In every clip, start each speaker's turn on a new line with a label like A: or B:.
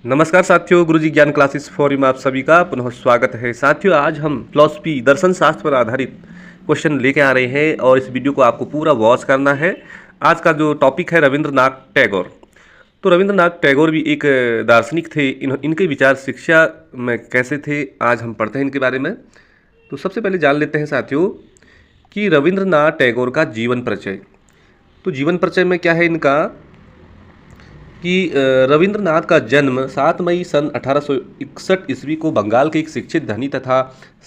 A: नमस्कार साथियों, गुरुजी ज्ञान क्लासेस फोरम में आप सभी का पुनः स्वागत है। साथियों, आज हम फिलॉसफी दर्शन शास्त्र पर आधारित क्वेश्चन लेके आ रहे हैं और इस वीडियो को आपको पूरा वॉच करना है। आज का जो टॉपिक है रविंद्रनाथ टैगोर। तो रविंद्रनाथ टैगोर भी एक दार्शनिक थे। इनके विचार शिक्षा में कैसे थे, आज हम पढ़ते हैं इनके बारे में। तो सबसे पहले जान लेते हैं साथियों कि रविंद्रनाथ टैगोर का जीवन परिचय। तो जीवन परिचय में क्या है इनका कि रविंद्रनाथ का जन्म 7 मई सन 1861 ईस्वी को बंगाल के एक शिक्षित धनी तथा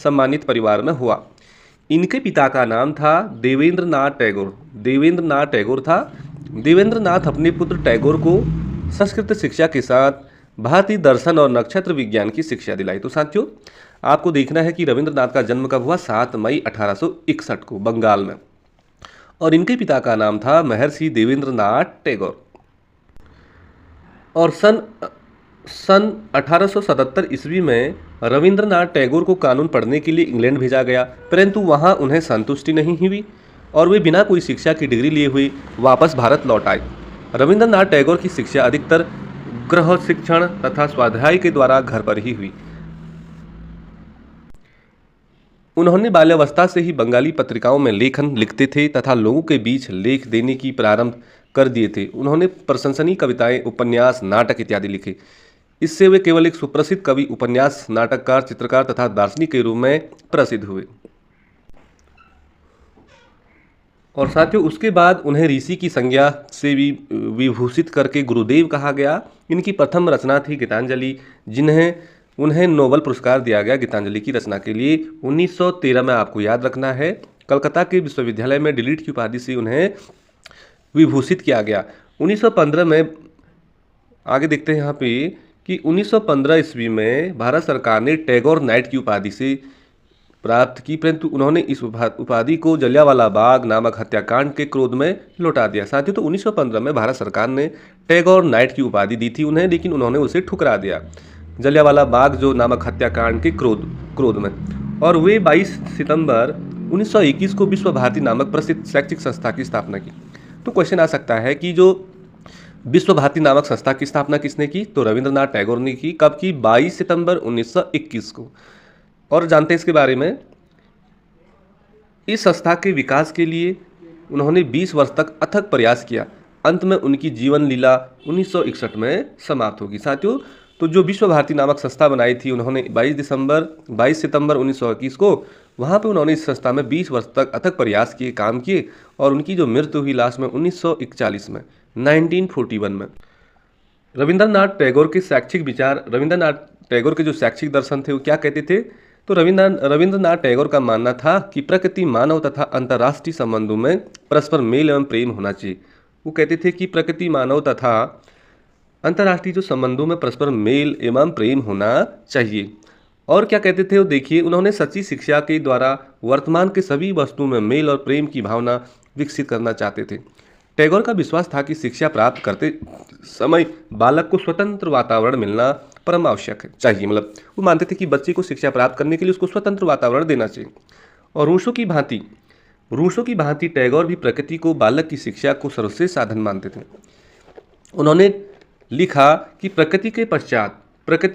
A: सम्मानित परिवार में हुआ। इनके पिता का नाम था देवेंद्रनाथ टैगोर। देवेंद्रनाथ टैगोर था। देवेंद्रनाथ अपने पुत्र टैगोर को संस्कृत शिक्षा के साथ भारतीय दर्शन और नक्षत्र विज्ञान की शिक्षा दिलाई। तो साथियों, आपको देखना है कि रविंद्रनाथ का जन्म कब हुआ, 7 मई 1861 को बंगाल में, और इनके पिता का नाम था महर्षि देवेंद्रनाथ टैगोर। और सन 1877 ईस्वी में रविंद्रनाथ टैगोर को कानून पढ़ने के लिए इंग्लैंड भेजा गया, परंतु वहां उन्हें संतुष्टि नहीं हुई और वे बिना कोई शिक्षा की डिग्री लिए हुए वापस भारत लौट आए। रविंद्रनाथ टैगोर की शिक्षा अधिकतर गृह शिक्षण तथा स्वाध्याय के द्वारा घर पर ही हुई। उन्होंने बाल्यावस्था से ही बंगाली पत्रिकाओं में लेखन लिखते थे तथा लोगों के बीच लेख देने की प्रारंभ कर दिए थे। उन्होंने प्रशंसनीय कविताएं, उपन्यास, नाटक इत्यादि लिखे। इससे वे केवल एक सुप्रसिद्ध कवि, उपन्यास, नाटककार, चित्रकार तथा दार्शनिक के रूप में प्रसिद्ध हुए। और साथियों, उसके बाद उन्हें ऋषि की संज्ञा से भी विभूषित करके गुरुदेव कहा गया। इनकी प्रथम रचना थी गीतांजलि, उन्हें नोबेल पुरस्कार दिया गया गीतांजलि की रचना के लिए। 1913 में, आपको याद रखना है, कलकत्ता के विश्वविद्यालय में डिलीट की उपाधि से उन्हें विभूषित किया गया। 1915 में, आगे देखते हैं यहाँ पे कि 1915 ईस्वी में भारत सरकार ने टैगोर नाइट की उपाधि से प्राप्त की, परंतु उन्होंने इस उपाधि को जलियांवाला बाग नामक हत्याकांड के क्रोध में लौटा दिया। साथियों, तो 1915 में भारत सरकार ने टैगोर नाइट की उपाधि दी थी उन्हें, लेकिन उन्होंने उसे ठुकरा दिया जलियांवाला बाग जो नामक हत्याकांड के क्रोध में। और वे 22 सितंबर 1921 को विश्व भारती नामक प्रसिद्ध शैक्षिक संस्था की स्थापना की। तो क्वेश्चन आ सकता है कि जो विश्व भारती नामक संस्था की स्थापना किसने की, तो रविंद्रनाथ टैगोर ने की। कब की, 22 सितंबर 1921 को। और जानते हैं इसके बारे में, इस संस्था के विकास के लिए उन्होंने 20 वर्ष तक अथक प्रयास किया। अंत में उनकी जीवन लीला 1961 में समाप्त होगी। साथियों, तो जो विश्व भारती नामक संस्था बनाई थी उन्होंने 22 सितंबर 1921 को, वहाँ पे उन्होंने इस संस्था में 20 वर्ष तक अथक प्रयास किए, काम किए, और उनकी जो मृत्यु हुई लास्ट में 1941 में, 1941 में। रविंद्रनाथ टैगोर के शैक्षिक विचार, रविंद्रनाथ टैगोर के जो शैक्षिक दर्शन थे वो क्या कहते थे, तो रविंद्रनाथ टैगोर का मानना था कि प्रकृति, मानव तथा अंतर्राष्ट्रीय संबंधों में परस्पर मेल एवं प्रेम होना चाहिए। वो कहते थे कि प्रकृति, मानव तथा अंतर्राष्ट्रीय जो संबंधों में परस्पर मेल एवं प्रेम होना चाहिए। और क्या कहते थे वो देखिए, उन्होंने सच्ची शिक्षा के द्वारा वर्तमान के सभी वस्तुओं में मेल और प्रेम की भावना विकसित करना चाहते थे। टैगोर का विश्वास था कि शिक्षा प्राप्त करते समय बालक को स्वतंत्र वातावरण मिलना परम आवश्यक है चाहिए। मतलब वो मानते थे कि बच्चे को शिक्षा प्राप्त करने के लिए उसको स्वतंत्र वातावरण देना चाहिए। और रूसों की भांति टैगोर भी प्रकृति को बालक की शिक्षा को सर्वश्रेष्ठ साधन मानते थे। उन्होंने लिखा कि प्रकृति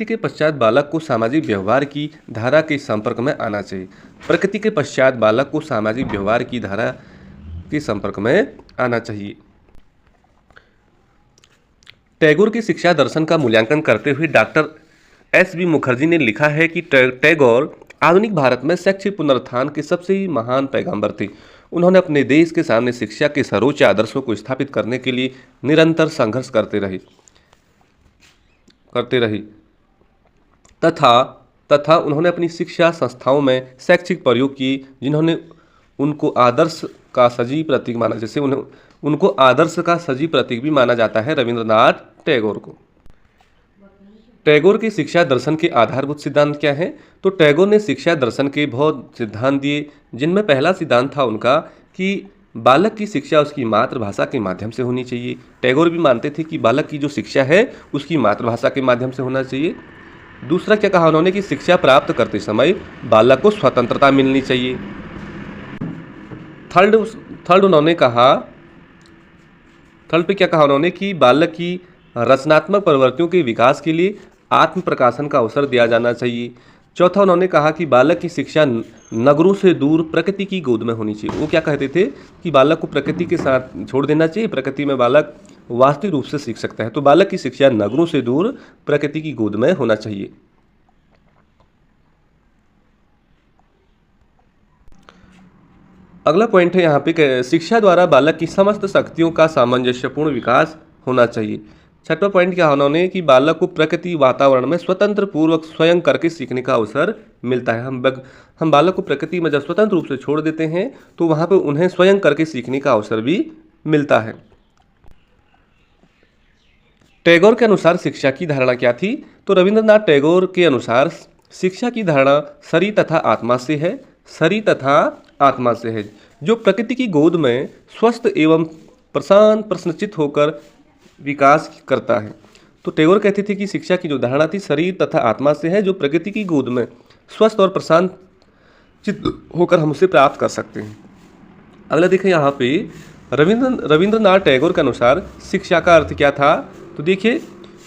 A: के पश्चात बालक को सामाजिक व्यवहार की धारा के संपर्क में आना चाहिए। प्रकृति के पश्चात बालक को सामाजिक व्यवहार की धारा के संपर्क में आना चाहिए। टैगोर की शिक्षा दर्शन का मूल्यांकन करते हुए डॉक्टर S.V. मुखर्जी ने लिखा है कि टैगोर आधुनिक भारत में शैक्षिक पुनरुत्थान के सबसे महान पैगंबर थे। उन्होंने अपने देश के सामने शिक्षा के सर्वोच्च आदर्शों को स्थापित करने के लिए निरंतर संघर्ष करते रहे तथा उन्होंने अपनी शिक्षा संस्थाओं में शैक्षिक प्रयोग किए जिन्होंने उनको आदर्श का सजीव प्रतीक माना, जैसे उनको आदर्श का सजीव प्रतीक भी माना जाता है रविंद्रनाथ टैगोर को। टैगोर के शिक्षा दर्शन के आधारभूत सिद्धांत क्या हैं, तो टैगोर ने शिक्षा दर्शन के बहुत सिद्धांत दिए, जिनमें पहला सिद्धांत था उनका कि बालक की शिक्षा उसकी मातृभाषा के माध्यम से होनी चाहिए। टैगोर भी मानते थे कि बालक की जो शिक्षा है उसकी मातृभाषा के माध्यम से होना चाहिए। दूसरा क्या कहा उन्होंने कि शिक्षा प्राप्त करते समय बालक को स्वतंत्रता मिलनी चाहिए। थर्ड पे क्या कहा उन्होंने कि बालक की रचनात्मक प्रवृत्तियों के विकास के लिए आत्म प्रकाशन का अवसर दिया जाना चाहिए। चौथा, उन्होंने कहा कि बालक की शिक्षा नगरों से दूर प्रकृति की गोद में होनी चाहिए। वो क्या कहते थे कि बालक को प्रकृति के साथ छोड़ देना चाहिए, प्रकृति में बालक वास्तविक रूप से सीख सकता है। तो बालक की शिक्षा नगरों से दूर प्रकृति की गोद में होना चाहिए। अगला पॉइंट है यहाँ पे, शिक्षा द्वारा बालक की समस्त शक्तियों का सामंजस्यपूर्ण विकास होना चाहिए। छठवां पॉइंट क्या उन्होंने कि बालक को प्रकृति वातावरण में स्वतंत्र पूर्वक स्वयं करके सीखने का अवसर मिलता है। हम बालक को प्रकृति में जब स्वतंत्र रूप से छोड़ देते हैं तो वहाँ पर उन्हें स्वयं करके सीखने का अवसर भी मिलता है। टैगोर के अनुसार शिक्षा की धारणा क्या थी? तो रविंद्रनाथ टैगोर के अनुसार शिक्षा की धारणा शरीर तथा आत्मा से है, शरीर तथा आत्मा से है, जो प्रकृति की गोद में स्वस्थ एवं प्रशांत प्रसन्नचित्त होकर विकास करता है। तो टैगोर कहते थे कि शिक्षा की जो धारणा थी शरीर तथा आत्मा से है, जो प्रकृति की गोद में स्वस्थ और प्रशांत चित्त होकर हम उसे प्राप्त कर सकते हैं। अगला देखें यहाँ पे, रविंद्रनाथ टैगोर के अनुसार शिक्षा का अर्थ क्या था? तो देखिए,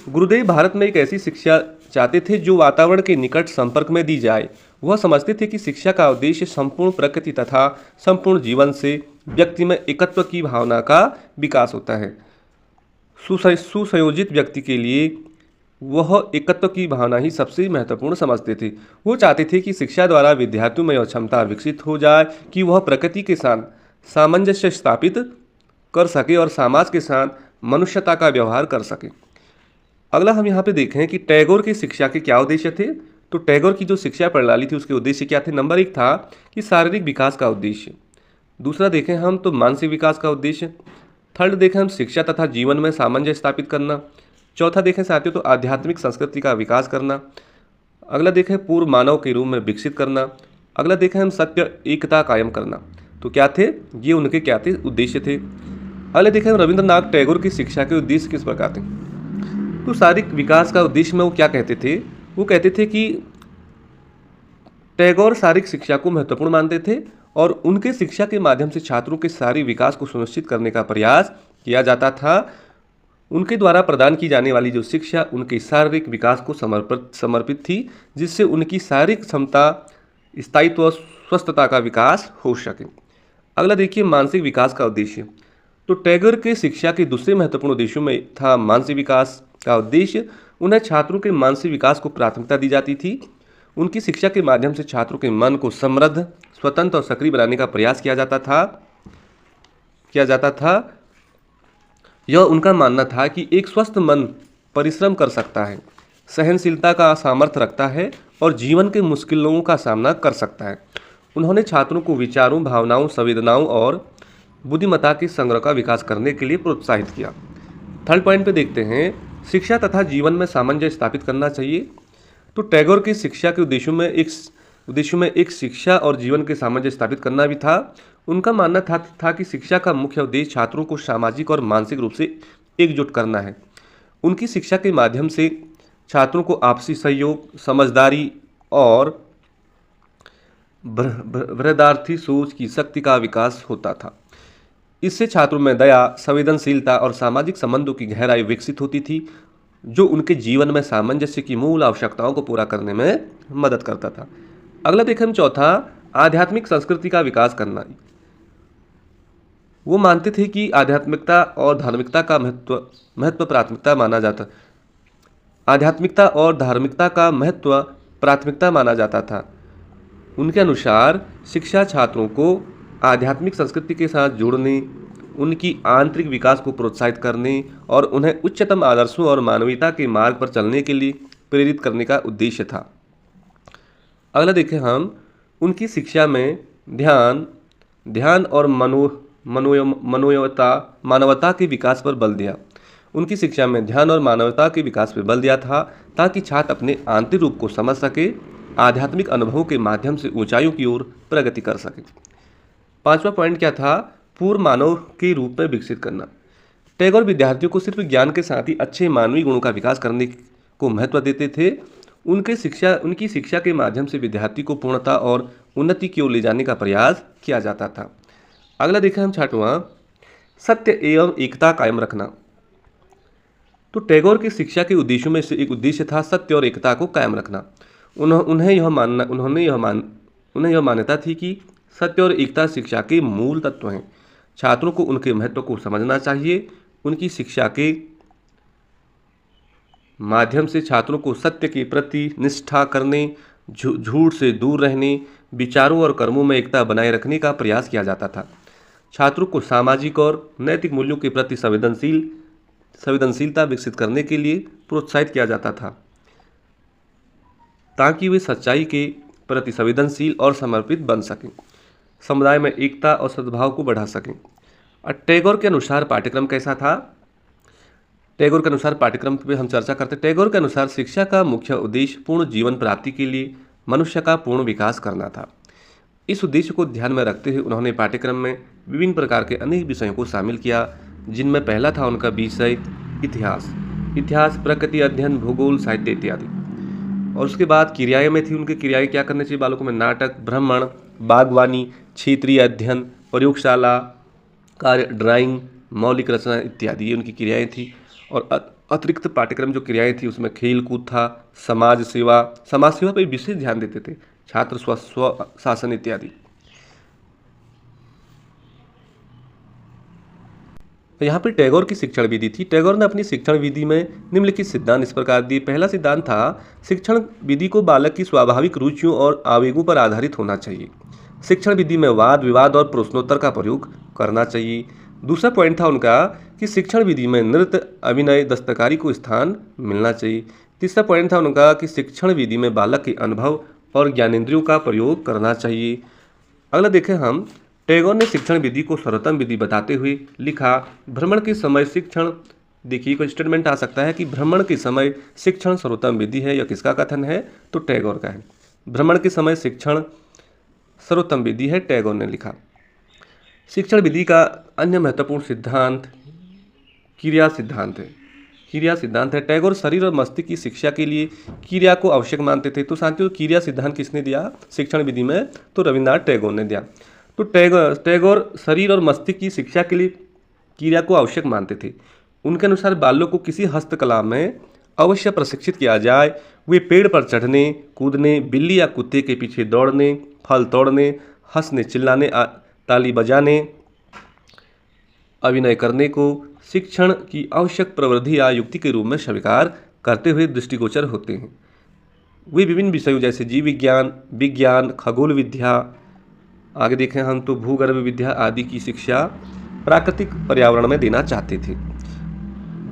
A: गुरुदेव भारत में एक ऐसी शिक्षा चाहते थे जो वातावरण के निकट संपर्क में दी जाए। वह समझते थे कि शिक्षा का उद्देश्य संपूर्ण प्रकृति तथा संपूर्ण जीवन से व्यक्ति में एकत्व की भावना का विकास होता है। सुसंयोजित व्यक्ति के लिए वह एकत्व की भावना ही सबसे महत्वपूर्ण समझते थे। वो चाहते थे कि शिक्षा द्वारा विद्यार्थियों में यह क्षमता विकसित हो जाए कि वह प्रकृति के साथ सामंजस्य स्थापित कर सके और समाज के साथ मनुष्यता का व्यवहार कर सके। अगला हम यहाँ पे देखें कि टैगोर की शिक्षा के क्या उद्देश्य थे। तो टैगोर की जो शिक्षा प्रणाली थी उसके उद्देश्य क्या थे? नंबर 1 था कि शारीरिक विकास का उद्देश्य। दूसरा देखें हम तो मानसिक विकास का उद्देश्य। थर्ड देखें हम शिक्षा तथा जीवन में सामंजस्य स्थापित करना। चौथा देखें साथियों तो आध्यात्मिक संस्कृति का विकास करना। अगला देखें पूर्व मानव के रूप में विकसित करना। अगला देखें हम सत्य एकता कायम करना। तो क्या थे ये? उनके क्या थे? उद्देश्य थे। अगले देखें हम रविंद्रनाथ टैगोर की शिक्षा के उद्देश्य किस प्रकार थे। तो शारीरिक विकास का उद्देश्य में वो क्या कहते थे? वो कहते थे कि टैगोर शारीरिक शिक्षा को महत्वपूर्ण मानते थे और उनके शिक्षा के माध्यम से छात्रों के शारीरिक विकास को सुनिश्चित करने का प्रयास किया जाता था। उनके द्वारा प्रदान की जाने वाली जो शिक्षा उनके शारीरिक विकास को समर्पित थी, जिससे उनकी शारीरिक क्षमता, स्थायित्व और स्वस्थता का विकास हो सके। अगला देखिए मानसिक विकास का उद्देश्य। तो टैगोर के शिक्षा के दूसरे महत्वपूर्ण उद्देश्यों में था मानसिक विकास का उद्देश्य। उन्हें छात्रों के मानसिक विकास को प्राथमिकता दी जाती थी। उनकी शिक्षा के माध्यम से छात्रों के मन को समृद्ध, स्वतंत्र और सक्रिय बनाने का प्रयास किया जाता था। यह उनका मानना था कि एक स्वस्थ मन परिश्रम कर सकता है, सहनशीलता का सामर्थ्य रखता है और जीवन के मुश्किलों का सामना कर सकता है। उन्होंने छात्रों को विचारों, भावनाओं, संवेदनाओं और बुद्धिमत्ता के संग्रह का विकास करने के लिए प्रोत्साहित किया। थर्ड पॉइंट पे देखते हैं, शिक्षा तथा जीवन में सामंजस्य स्थापित करना चाहिए। तो टैगोर की शिक्षा के उद्देश्यों में एक शिक्षा और जीवन के सामंजस्य स्थापित करना भी था। उनका मानना था कि शिक्षा का मुख्य उद्देश्य छात्रों को सामाजिक और मानसिक रूप से एकजुट करना है। उनकी शिक्षा के माध्यम से छात्रों को आपसी सहयोग, समझदारी और बृहदार्थी सोच की शक्ति का विकास होता था। इससे छात्रों में दया, संवेदनशीलता और सामाजिक संबंधों की गहराई विकसित होती थी, जो उनके जीवन में सामंजस्य की मूल आवश्यकताओं को पूरा करने में मदद करता था। अगला देखें हम चौथा, आध्यात्मिक संस्कृति का विकास करना। वो मानते थे कि आध्यात्मिकता और धार्मिकता का महत्व प्राथमिकता माना जाता था। उनके अनुसार शिक्षा छात्रों को आध्यात्मिक संस्कृति के साथ जोड़ने, उनकी आंतरिक विकास को प्रोत्साहित करने और उन्हें उच्चतम आदर्शों और मानवीयता के मार्ग पर चलने के लिए प्रेरित करने का उद्देश्य था। अगला देखें हम, उनकी शिक्षा में ध्यान और मानवता के विकास पर बल दिया। उनकी शिक्षा में ध्यान और मानवता के विकास पर बल दिया था ताकि छात्र अपने आंतरिक रूप को समझ सके, आध्यात्मिक अनुभवों के माध्यम से ऊंचाइयों की ओर प्रगति कर सके। पांचवा पॉइंट क्या था? पूर्ण मानव के रूप में विकसित करना। टैगोर विद्यार्थियों को सिर्फ ज्ञान के साथ ही अच्छे मानवीय गुणों का विकास करने को महत्व देते थे। उनकी शिक्षा के माध्यम से विद्यार्थी को पूर्णता और उन्नति की ओर ले जाने का प्रयास किया जाता था। अगला देखें हम छठवां, सत्य एवं एकता कायम रखना। तो टैगोर की शिक्षा के उद्देश्यों में से एक उद्देश्य था सत्य और एकता को कायम रखना। उन्हें यह मान्यता थी कि सत्य और एकता शिक्षा के मूल तत्व हैं। छात्रों को उनके महत्व को समझना चाहिए। उनकी शिक्षा के माध्यम से छात्रों को सत्य के प्रति निष्ठा करने, झूठ से दूर रहने, विचारों और कर्मों में एकता बनाए रखने का प्रयास किया जाता था। छात्रों को सामाजिक और नैतिक मूल्यों के प्रति संवेदनशीलता विकसित करने के लिए प्रोत्साहित किया जाता था, ताकि वे सच्चाई के प्रति संवेदनशील और समर्पित बन सकें, समुदाय में एकता और सद्भाव को बढ़ा सकें। टैगोर के अनुसार पाठ्यक्रम कैसा था? टैगोर के अनुसार पाठ्यक्रम पे हम चर्चा करते हैं। टैगोर के अनुसार शिक्षा का मुख्य उद्देश्य पूर्ण जीवन प्राप्ति के लिए मनुष्य का पूर्ण विकास करना था। इस उद्देश्य को ध्यान में रखते हुए उन्होंने पाठ्यक्रम में विभिन्न प्रकार के अनेक विषयों को शामिल किया, जिनमें पहला था उनका विषय इतिहास, प्रकृति अध्ययन, भूगोल, साहित्य इत्यादि। और उसके बाद क्रियाएं में थी उनकी क्रियाएं क्या करने चाहिए बालकों में? नाटक, भ्रमण, बागवानी, क्षेत्रीय अध्ययन, प्रयोगशाला कार्य, ड्राइंग, मौलिक रचना इत्यादि ये उनकी क्रियाएं थी। और अतिरिक्त पाठ्यक्रम जो क्रियाएं थी उसमें खेल कूद था, समाज सेवा पर विशेष ध्यान देते थे, छात्र स्व शासन इत्यादि। यहाँ पर टैगोर की शिक्षण विधि थी। टैगोर ने अपनी शिक्षण विधि में निम्नलिखित सिद्धांत इस प्रकार दिए। पहला सिद्धांत था शिक्षण विधि को बालक की स्वाभाविक रुचियों और आवेगों पर आधारित होना चाहिए। शिक्षण विधि में वाद विवाद और प्रश्नोत्तर का प्रयोग करना चाहिए। दूसरा पॉइंट था उनका कि शिक्षण विधि में नृत्य, अभिनय, दस्तकारी को स्थान मिलना चाहिए। तीसरा पॉइंट था उनका कि शिक्षण विधि में बालक के अनुभव और ज्ञानेंद्रियों का प्रयोग करना चाहिए। अगला देखें हम, टैगोर ने शिक्षण विधि को सर्वोत्तम विधि बताते हुए लिखा, भ्रमण के समय शिक्षण, देखिए कोई स्टेटमेंट आ सकता है कि भ्रमण के समय शिक्षण सर्वोत्तम विधि है। यह किसका कथन है? तो टैगोर का है। भ्रमण के समय शिक्षण सर्वोत्तम विधि है, टैगोर ने लिखा। शिक्षण विधि का अन्य महत्वपूर्ण सिद्धांत क्रिया सिद्धांत है। टैगोर शरीर और मस्तिष्क की शिक्षा के लिए क्रिया को आवश्यक मानते थे। तो साथियों, क्रिया सिद्धांत किसने दिया शिक्षण विधि में? तो रविन्द्रनाथ टैगोर ने दिया। तो टैगोर शरीर और मस्तिष्क की शिक्षा के लिए क्रिया को आवश्यक मानते थे। उनके अनुसार बालकों को किसी हस्तकला में अवश्य प्रशिक्षित किया जाए। वे पेड़ पर चढ़ने, कूदने, बिल्ली या कुत्ते के पीछे दौड़ने, फल तोड़ने, हंसने, चिल्लाने, ताली बजाने, अभिनय करने को शिक्षण की आवश्यक प्रवृत्ति या युक्ति के रूप में स्वीकार करते हुए दृष्टिगोचर होते हैं। वे विभिन्न विषयों जैसे जीव विज्ञान, खगोल विद्या, आगे देखें हम तो भूगर्भ विद्या आदि की शिक्षा प्राकृतिक पर्यावरण में देना चाहते थे,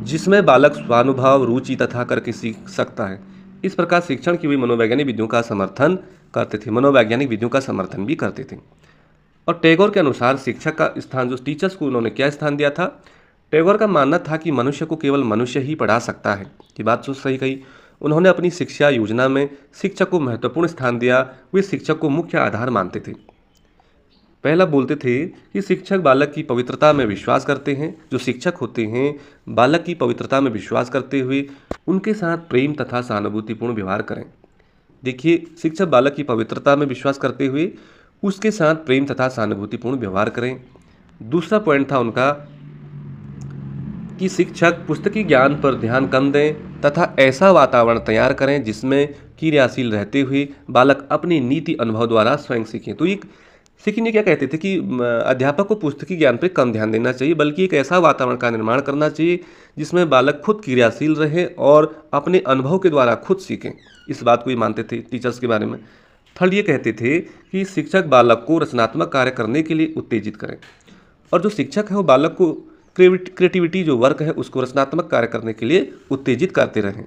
A: जिसमें बालक स्वानुभव, रुचि तथा करके सीख सकता है। इस प्रकार शिक्षण की वे मनोवैज्ञानिक विधियों का समर्थन भी करते थे। और टैगोर के अनुसार शिक्षक का स्थान, जो टीचर्स को उन्होंने क्या स्थान दिया था? टैगोर का मानना था कि मनुष्य को केवल मनुष्य ही पढ़ा सकता है। ये बात तो सही कही। उन्होंने अपनी शिक्षा योजना में शिक्षक को महत्वपूर्ण स्थान दिया। वे शिक्षक को मुख्य आधार मानते थे। पहला बोलते थे कि शिक्षक बालक की पवित्रता में विश्वास करते हैं। जो शिक्षक होते हैं बालक की पवित्रता में विश्वास करते हुए उनके साथ प्रेम तथा सहानुभूतिपूर्ण व्यवहार करें। देखिए, शिक्षक बालक की पवित्रता में विश्वास करते हुए उसके साथ प्रेम तथा सहानुभूतिपूर्ण व्यवहार करें। दूसरा पॉइंट था उनका कि शिक्षक पुस्तकी ज्ञान पर ध्यान कम दें तथा ऐसा वातावरण तैयार करें जिसमें क्रियाशील रहते हुए बालक अपनी नीति अनुभव द्वारा स्वयं सीखें। तो एक सीखने क्या कहते थे कि अध्यापक को पुस्तकी ज्ञान पर कम ध्यान देना चाहिए, बल्कि एक ऐसा वातावरण का निर्माण करना चाहिए जिसमें बालक खुद क्रियाशील रहे और अपने अनुभव के द्वारा खुद सीखें। इस बात को ये मानते थे टीचर्स के बारे में। थर्ड ये कहते थे कि शिक्षक बालक को रचनात्मक कार्य करने के लिए उत्तेजित करें, और जो शिक्षक है वो बालक को क्रिएटिविटी जो वर्क है उसको रचनात्मक कार्य करने के लिए उत्तेजित करते रहें।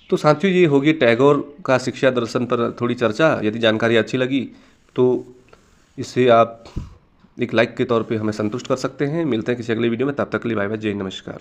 A: तो साथियों, ये होगी टैगोर का शिक्षा दर्शन पर थोड़ी चर्चा। यदि जानकारी अच्छी लगी तो इससे आप एक लाइक के तौर पे हमें संतुष्ट कर सकते हैं। मिलते हैं किसी अगले वीडियो में, तब तक के लिए बाय बाय, जय हिंद, नमस्कार।